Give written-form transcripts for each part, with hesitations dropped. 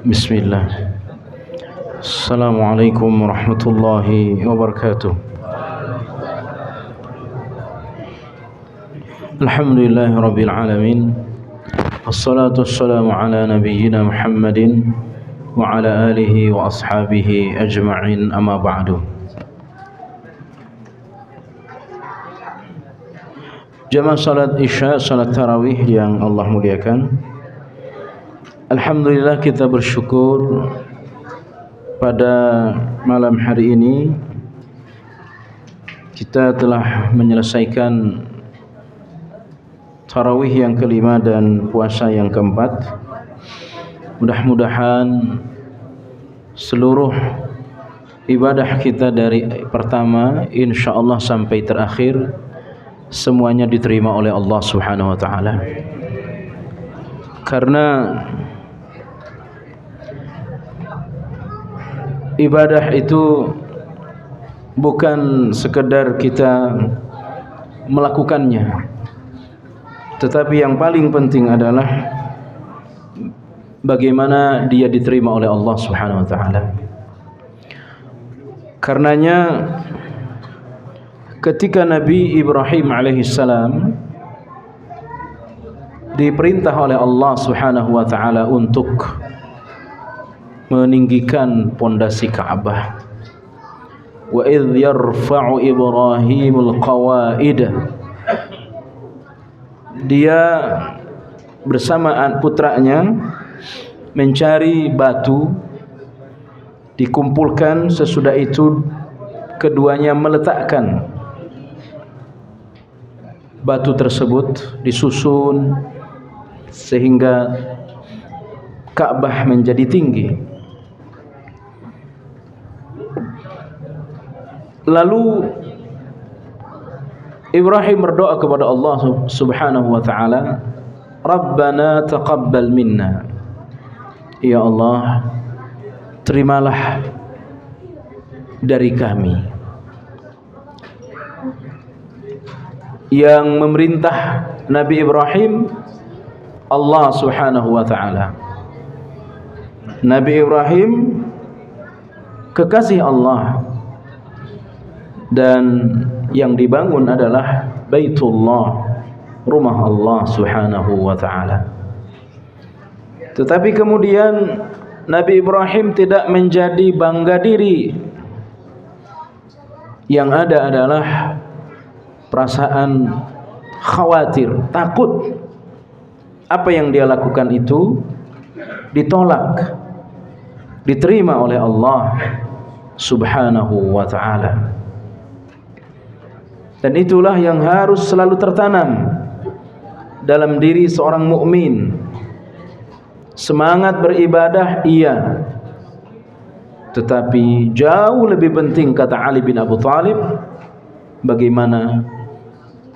Bismillah. Assalamualaikum warahmatullahi wabarakatuh. Alhamdulillahi rabbil alamin. Wassalatu wassalamu ala nabiyyina Muhammadin wa ala alihi wa ashabihi ajma'in, amma ba'du. Jamaah salat Isya, salat tarawih yang Allah muliakan, alhamdulillah kita bersyukur pada malam hari ini kita telah menyelesaikan tarawih yang kelima dan puasa yang keempat. Mudah-mudahan seluruh ibadah kita dari pertama insyaallah sampai terakhir semuanya diterima oleh Allah Subhanahu wa taala. Karena ibadah itu bukan sekedar kita melakukannya, tetapi yang paling penting adalah bagaimana dia diterima oleh Allah Subhanahu wa taala. Karenanya ketika Nabi Ibrahim alaihissalam diperintah oleh Allah Subhanahu wa taala untuk meninggikan pondasi Ka'bah, wa idh yarfa'u Ibrahimul qawaid, dia bersama putranya mencari batu, dikumpulkan, sesudah itu keduanya meletakkan batu tersebut, disusun sehingga Ka'bah menjadi tinggi. Lalu Ibrahim berdoa kepada Allah Subhanahu wa taala, Rabbana taqabbal minna, ya Allah, terimalah dari kami. Yang memerintah Nabi Ibrahim Allah Subhanahu wa taala. Nabi Ibrahim kekasih Allah, dan yang dibangun adalah Baitullah, rumah Allah Subhanahu wa taala. Tetapi kemudian Nabi Ibrahim tidak menjadi bangga diri. Yang ada adalah perasaan khawatir, takut apa yang dia lakukan itu ditolak, diterima oleh Allah Subhanahu wa taala. Dan itulah yang harus selalu tertanam dalam diri seorang mukmin. Semangat beribadah iya, tetapi jauh lebih penting, kata Ali bin Abi Thalib, bagaimana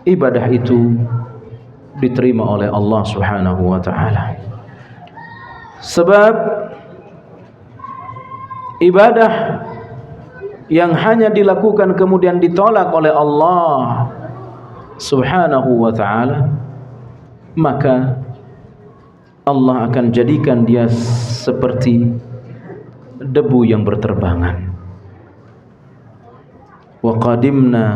ibadah itu diterima oleh Allah Subhanahu wa taala. Sebab ibadah yang hanya dilakukan kemudian ditolak oleh Allah Subhanahu wa taala, maka Allah akan jadikan dia seperti debu yang berterbangan. Wa qadimna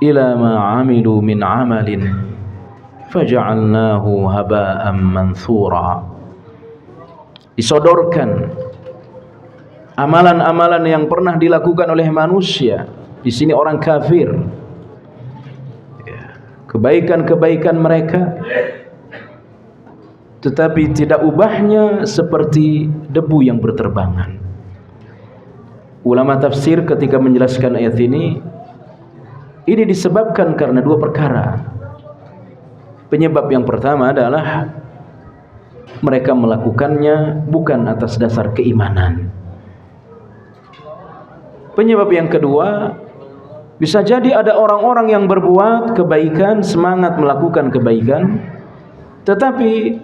ila ma 'amilu min 'amalin faja'alnahu haba'an manthura. Disodorkan amalan-amalan yang pernah dilakukan oleh manusia, di sini orang kafir, kebaikan-kebaikan mereka, tetapi tidak ubahnya seperti debu yang berterbangan. Ulama tafsir ketika menjelaskan ayat ini disebabkan karena dua perkara. Penyebab yang pertama adalah mereka melakukannya bukan atas dasar keimanan. Penyebab yang kedua, bisa jadi ada orang-orang yang berbuat kebaikan, semangat melakukan kebaikan, tetapi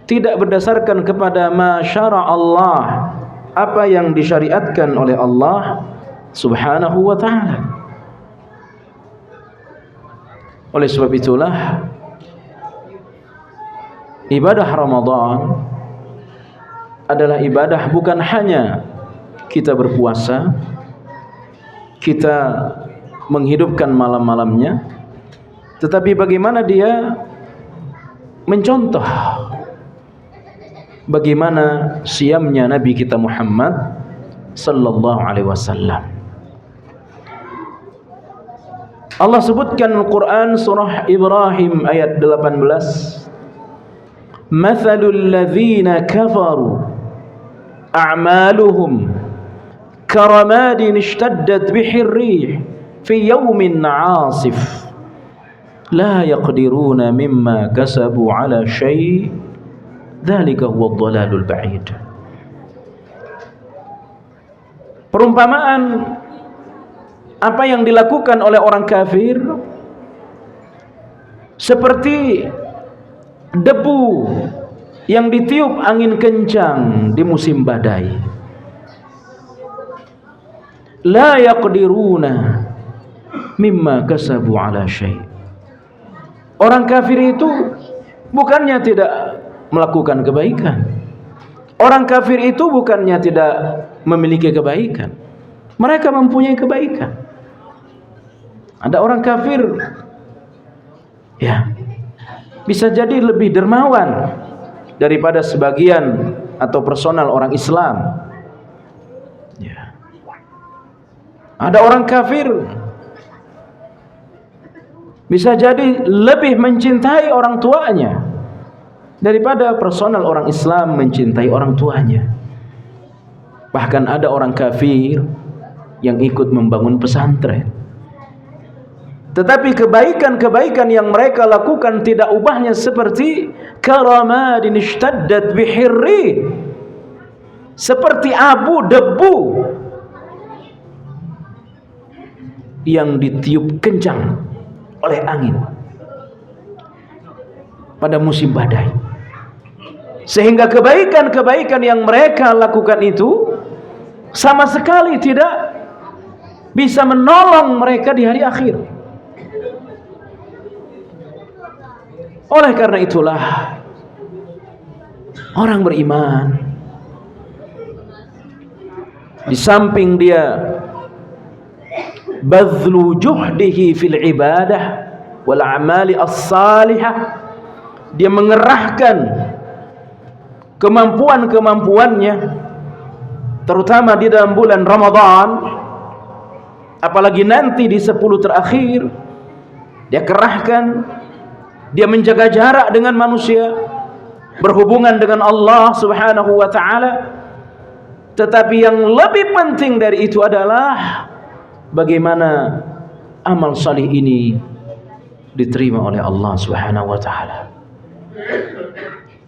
tidak berdasarkan kepada ma syara Allah, apa yang disyariatkan oleh Allah Subhanahu wa ta'ala. Oleh sebab itulah Ibadah Ramadan adalah ibadah bukan hanya kita berpuasa, kita menghidupkan malam-malamnya, tetapi bagaimana dia mencontoh bagaimana siamnya Nabi kita Muhammad sallallahu alaihi wasallam. Allah sebutkan Al-Quran surah Ibrahim ayat 18, Mathalul ladzina kafaru a'maluhum karamadin ishtaddat bihir rih fi yawmin 'asif la yaqdiruna mimma kasabu 'ala syai' dzalika huwa dhalalul ba'id. Perumpamaan apa yang dilakukan oleh orang kafir seperti debu yang ditiup angin kencang di musim badai. La yaqdiruna mimma kasabu ala syai'. Orang kafir itu bukannya tidak melakukan kebaikan. Orang kafir itu bukannya tidak memiliki kebaikan. Mereka mempunyai kebaikan. Ada orang kafir, ya, bisa jadi lebih dermawan daripada sebagian atau personal orang Islam. Ya. Ada orang kafir bisa jadi lebih mencintai orang tuanya daripada personal orang Islam mencintai orang tuanya. Bahkan ada orang kafir yang ikut membangun pesantren, tetapi kebaikan-kebaikan yang mereka lakukan tidak ubahnya seperti karamadin ishtaddat bihirri, seperti abu debu yang ditiup kencang oleh angin pada musim badai, sehingga kebaikan-kebaikan yang mereka lakukan itu sama sekali tidak bisa menolong mereka di hari akhir. Oleh karena itulah orang beriman di samping dia badlu juhdihi fil ibadah wal a'mali as-salihah, dia mengerahkan kemampuan-kemampuannya terutama di dalam bulan Ramadan, apalagi nanti di 10 terakhir, dia kerahkan, dia menjaga jarak dengan manusia, berhubungan dengan Allah Subhanahu wa ta'ala. Tetapi yang lebih penting dari itu adalah bagaimana amal salih ini diterima oleh Allah Subhanahu wa ta'ala.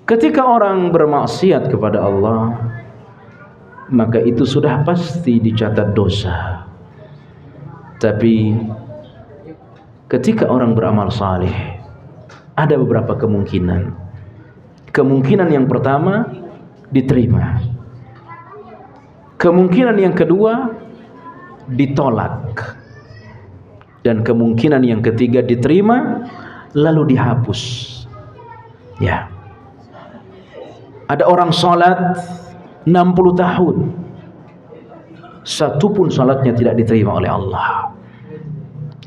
Ketika orang bermaksiat kepada Allah, maka itu sudah pasti dicatat dosa. Tapi ketika orang beramal salih, ada beberapa kemungkinan. Kemungkinan yang pertama diterima. Kemungkinan yang kedua ditolak. Dan kemungkinan yang ketiga diterima lalu dihapus. Ya. Ada orang salat 60 tahun, satu pun salatnya tidak diterima oleh Allah.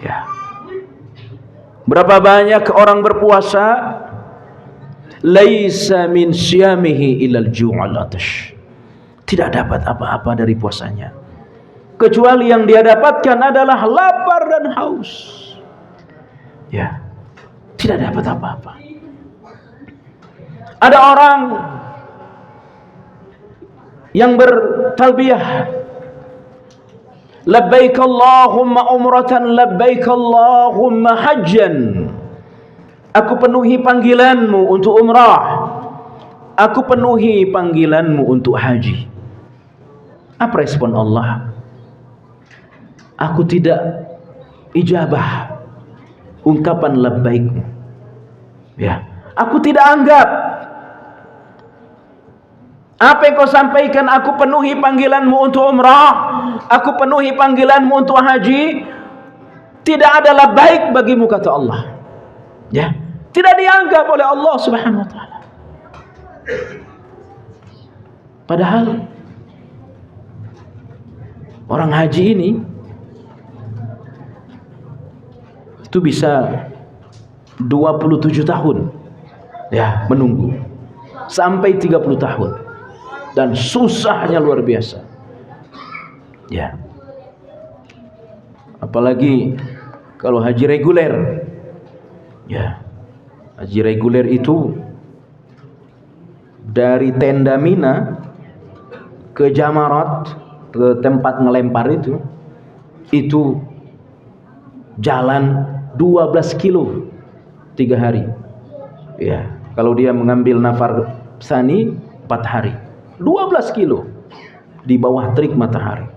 Ya. Berapa banyak orang berpuasa, laisa min syamihi ilal ju'al atash, tidak dapat apa-apa dari puasanya kecuali yang dia dapatkan adalah lapar dan haus. Ya, tidak dapat apa-apa. Ada orang yang bertalbiyah, labbaik Allahumma umratan, labbaik Allahumma hajjan, aku penuhi panggilanmu untuk umrah, aku penuhi panggilanmu untuk haji. Apa respon Allah? Aku tidak ijabah ungkapan labbaikmu. Ya, aku tidak anggap apa yang kau sampaikan, aku penuhi panggilanmu untuk umrah, aku penuhi panggilanmu untuk haji, tidak adalah baik bagimu, kata Allah. Ya, tidak dianggap oleh Allah Subhanahu wa ta'ala. Padahal orang haji ini itu bisa 27 tahun ya menunggu sampai 30 tahun, dan susahnya luar biasa ya. Apalagi kalau haji reguler ya. Haji reguler itu dari tenda Mina ke Jamarat, ke tempat ngelempar itu jalan 12 kilo 3 hari ya. Kalau dia mengambil nafar sani 4 hari, 12 kilo di bawah terik matahari.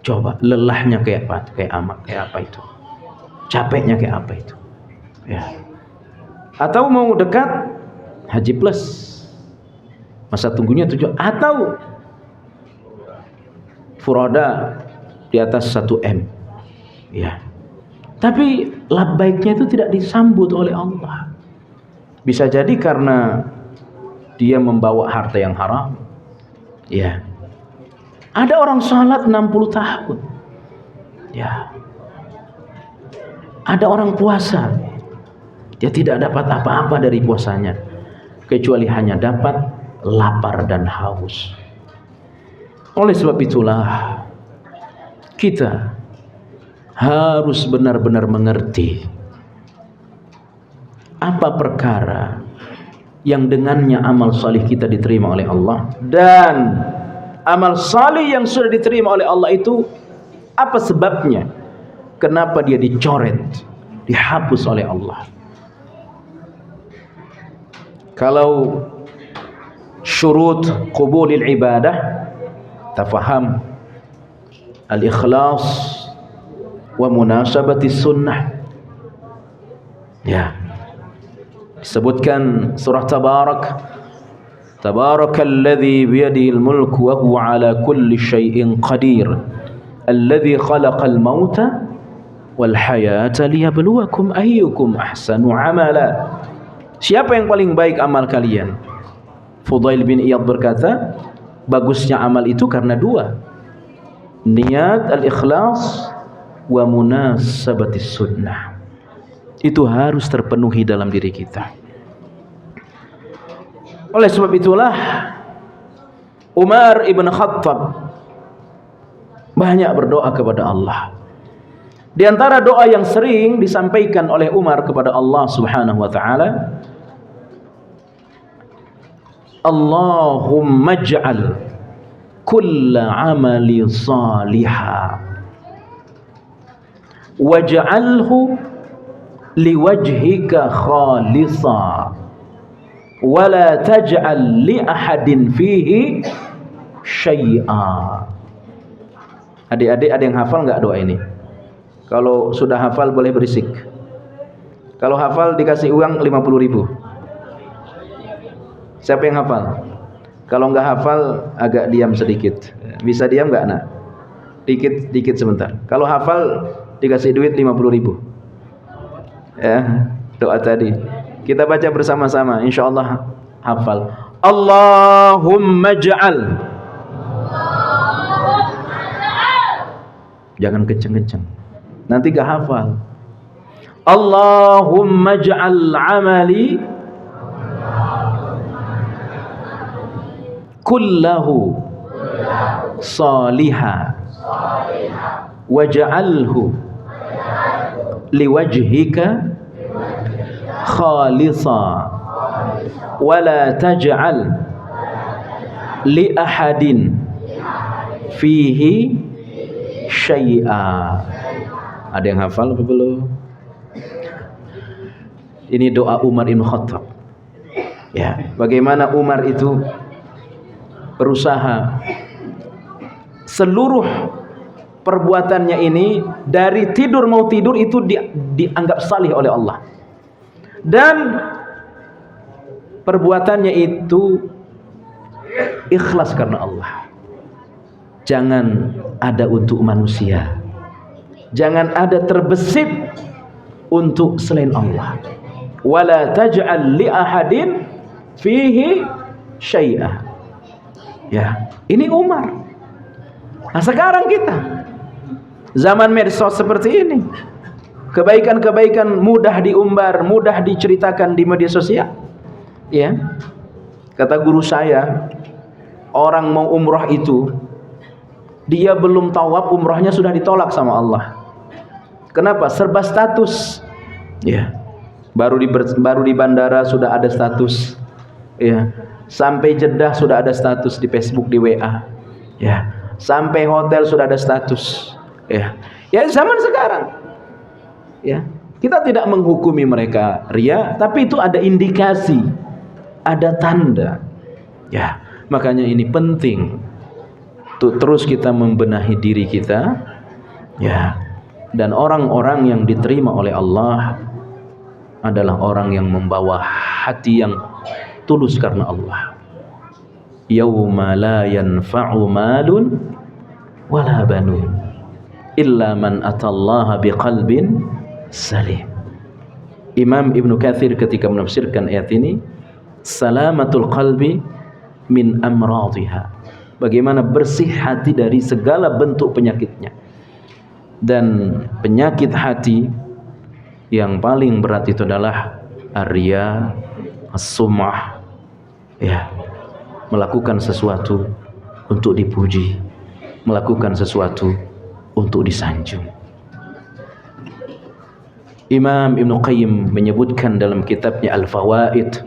Coba lelahnya kayak apa itu, capeknya kayak apa itu ya. Atau mau dekat, haji plus, masa tunggunya 7, atau furoda di atas 1 M ya. Tapi labbaiknya itu tidak disambut oleh Allah. Bisa jadi karena dia membawa harta yang haram ya. Ada orang salat 60 tahun ya. Ada orang puasa, dia tidak dapat apa-apa dari puasanya kecuali hanya dapat lapar dan haus. Oleh sebab itulah kita harus benar-benar mengerti apa perkara yang dengannya amal salih kita diterima oleh Allah, dan amal salih yang sudah diterima oleh Allah itu apa sebabnya, kenapa dia dicoret, dihapus oleh Allah. Kalau syurut qubulil ibadah, tafaham al-ikhlas wa munasabati sunnah ya. Disebutkan surah Tabarakalladzi biyadihil mulku wa huwa ala kulli syai'in qadir alladzi khalaqal mauta wal hayata liyabluwakum ayyukum ahsanu amala. Siapa yang paling baik amal kalian? Fudail bin Iyad berkata, bagusnya amal itu karena 2, niat al-ikhlas wa munasabatis sunnah. Itu harus terpenuhi dalam diri kita. Oleh sebab itulah Umar ibn Khattab banyak berdoa kepada Allah. Di antara doa yang sering disampaikan oleh Umar kepada Allah Subhanahu wa taala, Allahumma ij'al kulla amali salihah waj'alhu liwajhika khalisa wala taj'al li ahadin fihi syai'a. Adik-adik ada yang hafal enggak doa ini? Kalau sudah hafal boleh berisik. Kalau hafal dikasih uang 50.000. Siapa yang hafal? Kalau enggak hafal agak diam sedikit. Bisa diam enggak, Nak? Dikit sebentar. Kalau hafal dikasih duit 50.000. Ya, doa tadi kita baca bersama-sama, insyaallah hafal. Allahumma ij'al. Jangan kenceng-kenceng, nanti gak hafal. Allahumma ij'al amali kullahu salihah waj'alhu liwajhika khalisa wala taj'al li ahadin fihi syai'a. Ada yang hafal apa belum? Ini doa Umar bin Khattab ya. Bagaimana Umar itu berusaha seluruh perbuatannya ini, dari tidur mau tidur itu dianggap salih oleh Allah, dan perbuatannya itu ikhlas karena Allah. Jangan ada untuk manusia, jangan ada terbesit untuk selain Allah. Wala taj'al li ahadin fihi syai'a. Ya, ini Umar. Nah, sekarang kita zaman medsos seperti ini, kebaikan-kebaikan mudah diumbar, mudah diceritakan di media sosial. Ya, kata guru saya, orang mau umrah itu, dia belum tawaf, umrahnya sudah ditolak sama Allah. Kenapa? Serba status. Ya, baru di bandara sudah ada status. Ya, sampai Jeddah sudah ada status di Facebook, di WA. Ya, sampai hotel sudah ada status. Ya, ya zaman sekarang. Ya, kita tidak menghukumi mereka ria, tapi itu ada indikasi, ada tanda. Ya, makanya ini penting untuk terus kita membenahi diri kita. Ya, dan orang-orang yang diterima oleh Allah adalah orang yang membawa hati yang tulus karena Allah. Yauma la yanfa'u malun wala banun illa man atallaha biqalbin salim. Imam Ibnu Katsir ketika menafsirkan ayat ini, salamatul qalbi min amradhiha, bagaimana bersih hati dari segala bentuk penyakitnya. Dan penyakit hati yang paling berat itu adalah ar-riya, as-sum'ah. Ya, melakukan sesuatu untuk dipuji, melakukan sesuatu untuk disanjung. Imam Ibnu Qayyim menyebutkan dalam kitabnya Al-Fawaid,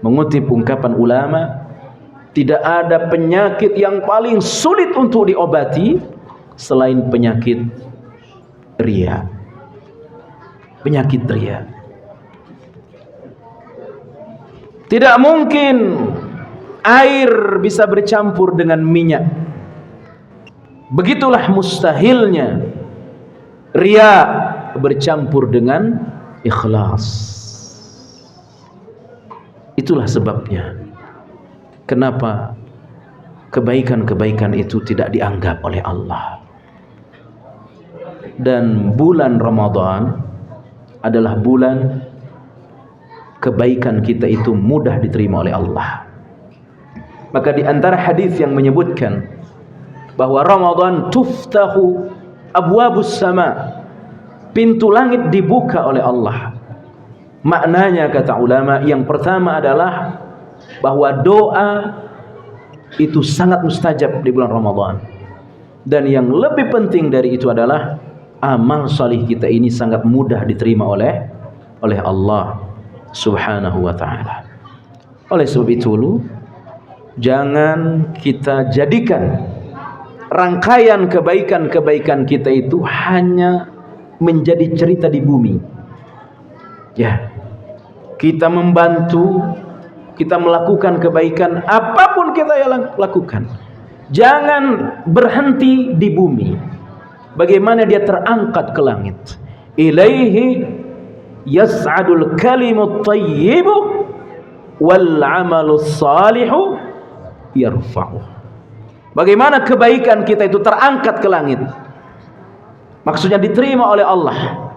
mengutip ungkapan ulama, tidak ada penyakit yang paling sulit untuk diobati selain penyakit riya. Penyakit riya. Tidak mungkin air bisa bercampur dengan minyak. Begitulah mustahilnya riya bercampur dengan ikhlas. Itulah sebabnya kenapa kebaikan-kebaikan itu tidak dianggap oleh Allah. Dan bulan Ramadan adalah bulan kebaikan kita itu mudah diterima oleh Allah. Maka di antara hadis yang menyebutkan bahwa Ramadan tuftahu abwabus sama, pintu langit dibuka oleh Allah. Maknanya kata ulama, yang pertama adalah bahwa doa itu sangat mustajab di bulan Ramadan. Dan yang lebih penting dari itu adalah amal salih kita ini sangat mudah diterima oleh Allah Subhanahu wa ta'ala. Oleh sebab itu, jangan kita jadikan rangkaian kebaikan-kebaikan kita itu hanya menjadi cerita di bumi. Ya, kita membantu, kita melakukan kebaikan apapun kita yang lakukan, jangan berhenti di bumi. Bagaimana dia terangkat ke langit. Ilaihi yas'adul kalimut thayyibu wal amalus salihu yarfa'uh. Bagaimana kebaikan kita itu terangkat ke langit, maksudnya diterima oleh Allah.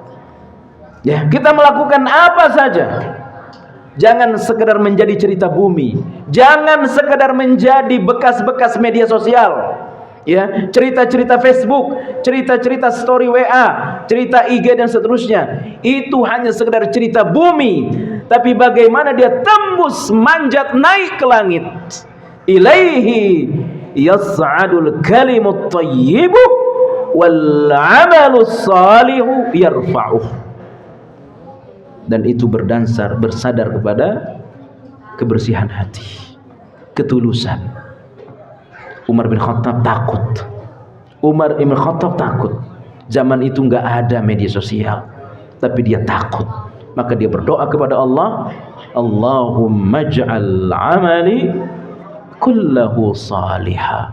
Ya, kita melakukan apa saja, jangan sekedar menjadi cerita bumi, jangan sekedar menjadi bekas-bekas media sosial. Ya, cerita-cerita Facebook, cerita-cerita story WA, cerita IG dan seterusnya. Itu hanya sekedar cerita bumi, tapi bagaimana dia tembus, manjat, naik ke langit. Ilaihi yas'adul kalimut thayyibu wal amalus salihu yarfa'uh. Dan itu bersandar kepada kebersihan hati, ketulusan. Umar bin Khattab takut. Umar bin Khattab takut. Zaman itu enggak ada media sosial, tapi dia takut. Maka dia berdoa kepada Allah, Allahumma ij'al 'amali kullahu salihah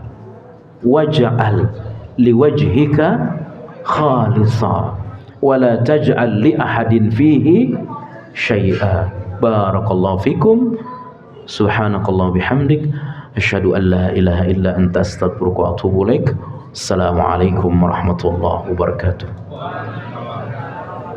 waj'al liwajhika khalisa wa la taj'al li ahadin fihi syai'a. Barakallahu fikum. Subhanakallah bihamdik, asyhadu an la ilaha illa anta astaghfiruka wa atubu ilaik. Assalamualaikum warahmatullahi wabarakatuh.